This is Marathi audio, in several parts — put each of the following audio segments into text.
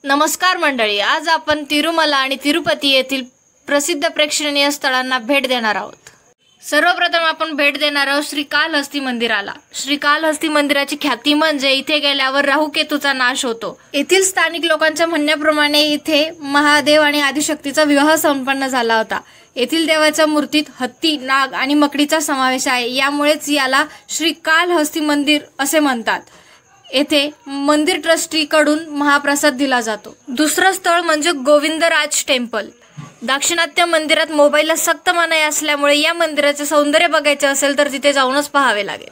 नमस्कार मंडळी, आज आपण तिरुमला आणि तिरुपती येथील प्रसिद्ध प्रेक्षणीय स्थळांना भेट देणार आहोत। सर्वप्रथम आपण भेट देणार आहोत श्रीकालहस्ती मंदिराला। श्रीकालहस्ती मंदिराची ख्याती म्हणजे इथे गेल्यावर राहुकेतूचा नाश होतो। येथील स्थानिक लोकांच्या म्हणण्याप्रमाणे इथे महादेव आणि आदिशक्तीचा विवाह संपन्न झाला होता। येथील देवाच्या मूर्तीत हत्ती, नाग आणि मकडीचा समावेश आहे, यामुळेच याला श्रीकालहस्ती मंदिर असे म्हणतात। येथे मंदिर ट्रस्टी कडून महाप्रसाद दिला जातो। दुसरं स्थळ म्हणजे गोविंदराज टेम्पल। दाक्षिणात्य मंदिरात मोबाईलला सक्त मनाई असल्यामुळे या मंदिराचे सौंदर्य बघायचे असेल तर तिथे जाऊनच पाहावे लागेल।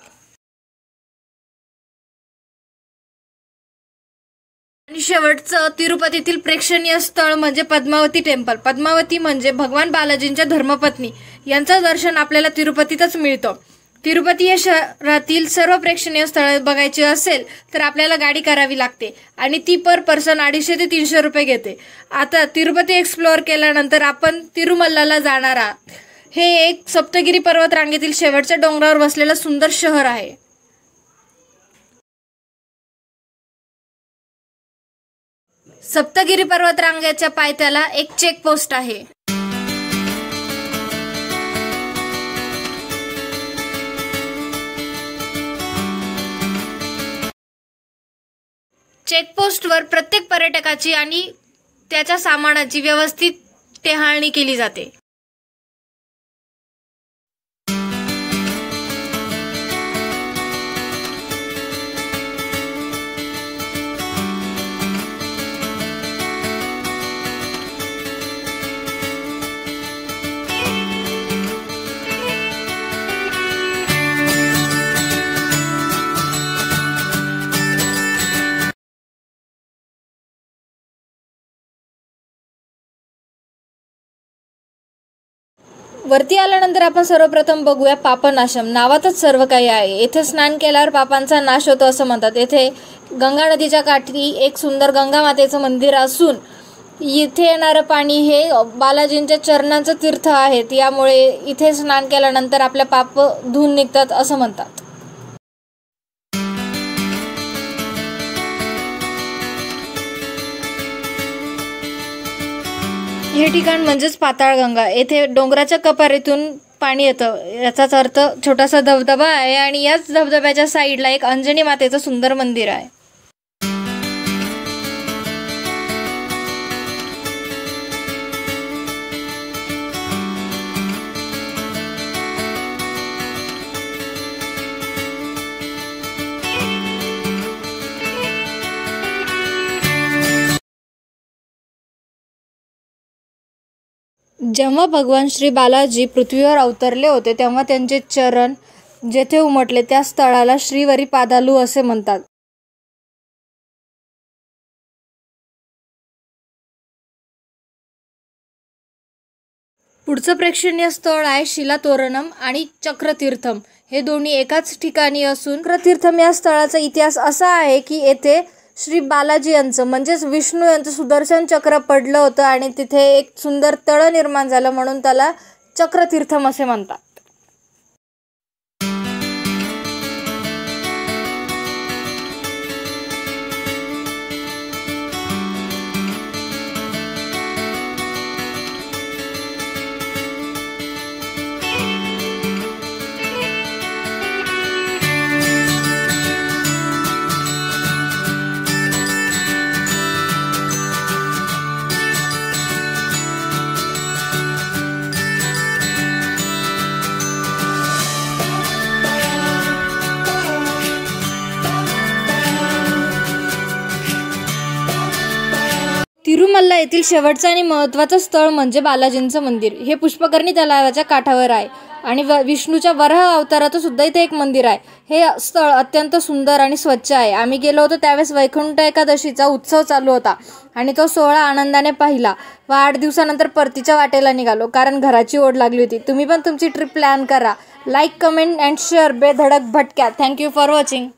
आणि शेवटचं तिरुपतीतील प्रेक्षणीय स्थळ म्हणजे पद्मावती टेम्पल। पद्मावती म्हणजे भगवान बालाजींच्या धर्मपत्नी, यांचं दर्शन आपल्याला तिरुपतीतच मिळतं। तिरुपती या शहरातील सर्व प्रेक्षणीय स्थळे बघायची असेल तर आपल्याला गाडी करावी लागते आणि ती पर पर्सन 250 ते 300 रुपये घेते। आता तिरुपती एक्सप्लोअर केल्यानंतर आपण तिरुमल्लाला जाणार आहोत। हे एक सप्तगिरी पर्वत रांगेतील शेवटच्या डोंगरावर वसलेलं सुंदर शहर आहे। सप्तगिरी पर्वत रांगेच्या पायथ्याला एक चेक पोस्ट आहे। चेकपोस्टवर प्रत्येक पर्यटकाची आणि त्याच्या सामानाची व्यवस्थित टेहाळणी केली जाते। वरती आल्यानंतर आपण सर्वप्रथम बघूया पापनाशम। नावातच सर्व काही आहे। येथे स्नान केल्यावर पापांचा नाश होतो असं म्हणतात। येथे गंगा नदीच्या काठी एक सुंदर गंगा मातेचं मंदिर असून इथे येणारं पाणी हे बालाजींच्या चरणांचं तीर्थ आहे, यामुळे इथे स्नान केल्यानंतर आपल्या पाप धुवून निघतात असं म्हणतात। हे ठिकाण म्हणजेच पाताळगंगा। येथे डोंगराच्या कपारीतून पाणी येतं, याचाच अर्थ छोटासा धबधबा आहे आणि याच धबधब्याच्या साईडला एक अंजनी मातेचं सुंदर मंदिर आहे। जेव्हा भगवान श्री बालाजी पृथ्वीवर अवतरले होते तेव्हा त्यांचे चरण जेथे उमटले त्या स्थळाला श्रीवरी पादालू असे म्हणतात। पुढचं प्रेक्षणीय स्थळ आहे शिलातोरणम आणि चक्रतीर्थम। हे दोन्ही एकाच ठिकाणी असून चक्रतीर्थम या स्थळाचा इतिहास असा आहे की येथे श्री बालाजी यांचं म्हणजेच विष्णू यांचं सुदर्शन चक्र पडलं होतं आणि तिथे एक सुंदर तळ निर्माण झालं, म्हणून त्याला चक्रतीर्थम असे म्हणतात। तिरुमल्ला येथील शेवटचं आणि महत्त्वाचं स्थळ म्हणजे बालाजींचं मंदिर। हे पुष्पकर्णी तलावाच्या काठावर आहे आणि विष्णूच्या वराह अवताराचं सुद्धा इथे एक मंदिर आहे। हे स्थळ अत्यंत सुंदर आणि स्वच्छ आहे। आम्ही गेलो होतो त्यावेळेस वैकुंठ एकादशीचा उत्सव चालू होता आणि तो सोहळा आनंदाने पाहिला व 8 दिवसानंतर परतीच्या वाटेला निघालो, कारण घराची ओढ लागली होती। तुम्ही पण तुमची ट्रिप प्लॅन करा। लाईक, कमेंट अँड शेअर बेधडक भटक्या। Thank you for watching.